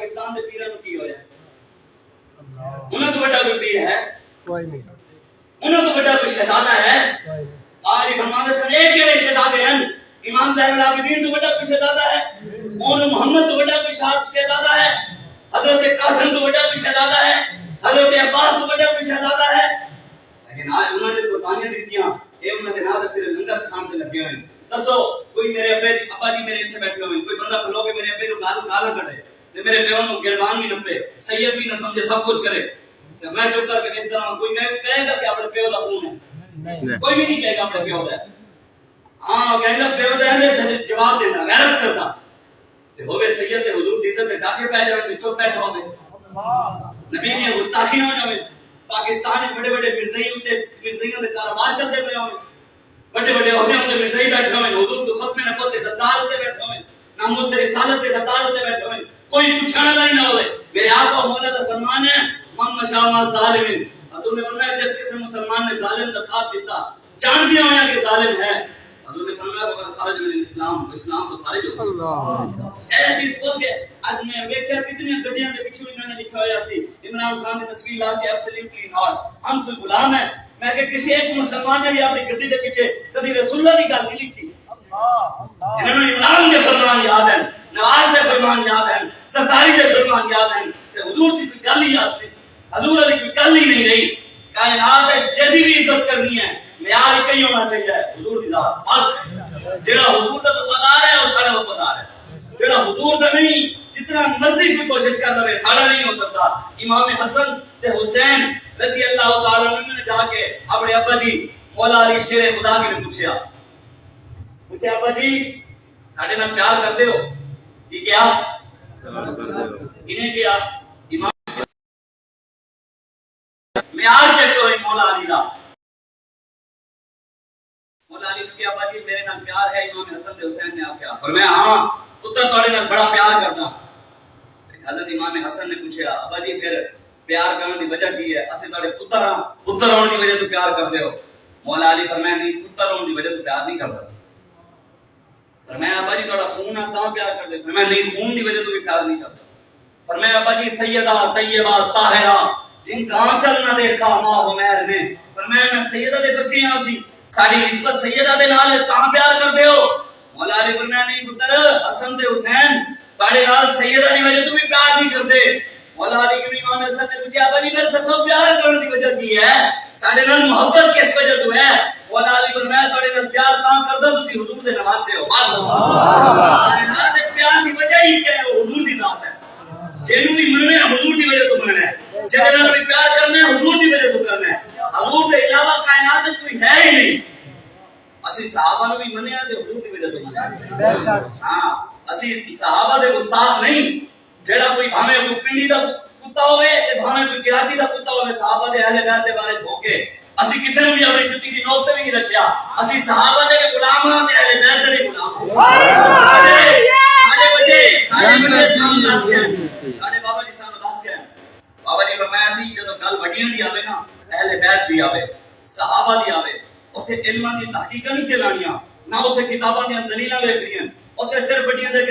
پاکستان دے پیراں نوں کی ہویا انہاں تو بڑا کوئی پیر ہے کوئی نہیں انہاں تو بڑا کوئی شہزادہ ہے آج فرماتے ہیں ایک کیڑے شہزادے ہیں امام زین العابدین تو بڑا کوئی شہزادہ ہے اور محمد تو بڑا کوئی شہزادہ ہے حضرت قاسم تو بڑا کوئی شہزادہ ہے حضرت عباس تو بڑا کوئی شہزادہ ہے لیکن آج انہوں نے قربانیاں دیتیاں اے انہوں نے نہ صرف لنگر کھان تے لگے ہوئے دسو کوئی میرے ابا جی میرے اتنے بیٹھے ہوئے کوئی بندہ کھلو کے میرے ابے نوں گال کڈے تے میرے پیو نوں گربان بھی نپے سید بھی نہ سمجھے سب کچھ کرے تے میں چپ کر کے دیکھتا ہوں کوئی کہے گا کہ اپنے پیو دا خون ہے کوئی بھی نہیں کہے گا اپنے پیو دا ہاں کہے گا پیو دا ہے جواب دینا غیرت کرتا تے ہوے سید تے حضور دی عزت تے ڈاکے پے جاویں چپ بیٹھا ہوے نبی دی گستاخی ہو جاوے پاکستان میں بڑے بڑے مرزائیوں دے کاروبار چلتے پے ہوئے بڑے بڑے عہدے ہوتے مرزائی بیٹھے ہوئے حضور تو ختم نبوت کے غدار ہوتے بیٹھے ہوئے ناموس رسالت کے غدار ہوتے بیٹھے ہوئے کوئی پوچھنے والا ہی نہ ہوئے میرے آقا مولا کا فرمان ہے من مشا ما ظالم حضور نے فرمایا جس کسی مسلمان نے ظالم کا ساتھ دیتا جان دیا ہوا کہ ظالم ہے حضور نے فرمایا وہ خارج من الاسلام اسلام تو خارج ہو اللہ اے حدیث بول کے آج میں دیکھا کتنی گڈیاں دے پیچھے انہوں نے لکھا ہوا سی عمران خان کی تصویر لا کے ایبسلیوٹلی ناٹ ہم کوئی غلام ہیں میں کہ کسی ایک مسلمان نے بھی اپنی گڈی دے پیچھے کبھی رسول اللہ کی گل نہیں لکھی انہوں نے عمران کے فرمان یاد ہیں نواز کے فرمان یاد ہیں سرداری کے فرمان یاد ہیں کہ حضور کی کوئی گل ہی یاد نہیں حضور علی کوئی گل ہی نہیں رہی کائنات ہے جدی بھی عزت کرنی ہے معیار ایک ہی ہونا چاہیے حضور کی ذات بس جڑا حضور دا وفادار ہے وہ سارا وفادار ہے جڑا حضور دا نہیں جتنا مرضی کوئی کوشش کر لے سارا نہیں ہو سکتا امام حسن تے حسین رضی اللہ تعالی عنہ نے جا کے اپنے ابا جی مولا علی شیر خدا کے نے پوچھا ابا جی ساڈے نال پیار کردے ہو کی کیا انہیں کیا امام معیار چیک کرو مولا علی دا مولا علی نے ابا جی میرے نال پیار ہے امام حسن تے حسین نے کیا فرمایا ہاں پتر تواڈے نال بڑا پیار کردا حضرت امام حسن نے پوچھا ابا جی پھر پیار کرنے دی وجہ کی ہے اسے تواڈے پتر ہونے دی وجہ تو پیار کردے ہو مولا علی فرمایا نہیں پتر ہونے دی وجہ تو پیار نہیں کردا فرمایا ابا جی تواڈا خون ہے تاں پیار کردے فرمایا نہیں خون دی وجہ تو بھی پیار نہیں کردا فرمایا ابا جی سیدہ طیبہ طاہرہ جن کا آنچل نہ دیکھا ماں عمیر نے فرمایا میں سیدہ دے بچے ہاں سی ساری نسبت سیدہ دے نال تاں پیار کردے ہو مولا علی فرمایا نہیں پتر حسن تے حسین تواڈے نال سیدہ دی وجہ تو بھی پیار نہیں کردے مولا علی کے امام حسن نے پوچھا ابا جی پھر دسو پیار کرنے دی وجہ کی ہے ساڈے نال محبت کس وجہ تو ہے مولا علی فرمایا تواڈے نال پیار تاں کردا تسی حضور دے نواسے ہو بس سبحان اللہ پیار دی وجہ ہی کیا ہے حضور دی ذات ہے جنوں بھی مننے حضور دی وجہ تو مننا ہے جے نال بھی پیار کرنا ہے حضور دی وجہ تو کرنا ہے حضور دے علاوہ کائنات میں کوئی ہے ہی نہیں اسی صحابہ نو بھی منیا تے حضور دی وجہ تو منیا ہاں اسی صحابہ دے گستاخ نہیں جڑا کوئی بھاوے کوئی پنڈی دا کتا ہوے تے بھاوے کوئی کراچی دا کتا ہوے صحابہ دے اہل بیت دے بارے دھوکے اسی کسے نوں بھی اپنی جُتی دی نوک تے نہیں رکھیا اسی صحابہ دے غلام ہاں تے اہل بیت دے غلام بابا جی سانو دس گئے بابا جی فرمایا سی جدوں گل وڈیاں دی آوے نا اہل بیت دی آوے صحابہ دی آوے اوتھے علماں دی تحقیقاں نہیں چلانیاں نہ اوتھے کتاباں دی دلیلاں ویکھنیاں اوتھے صرف وڈیاں دے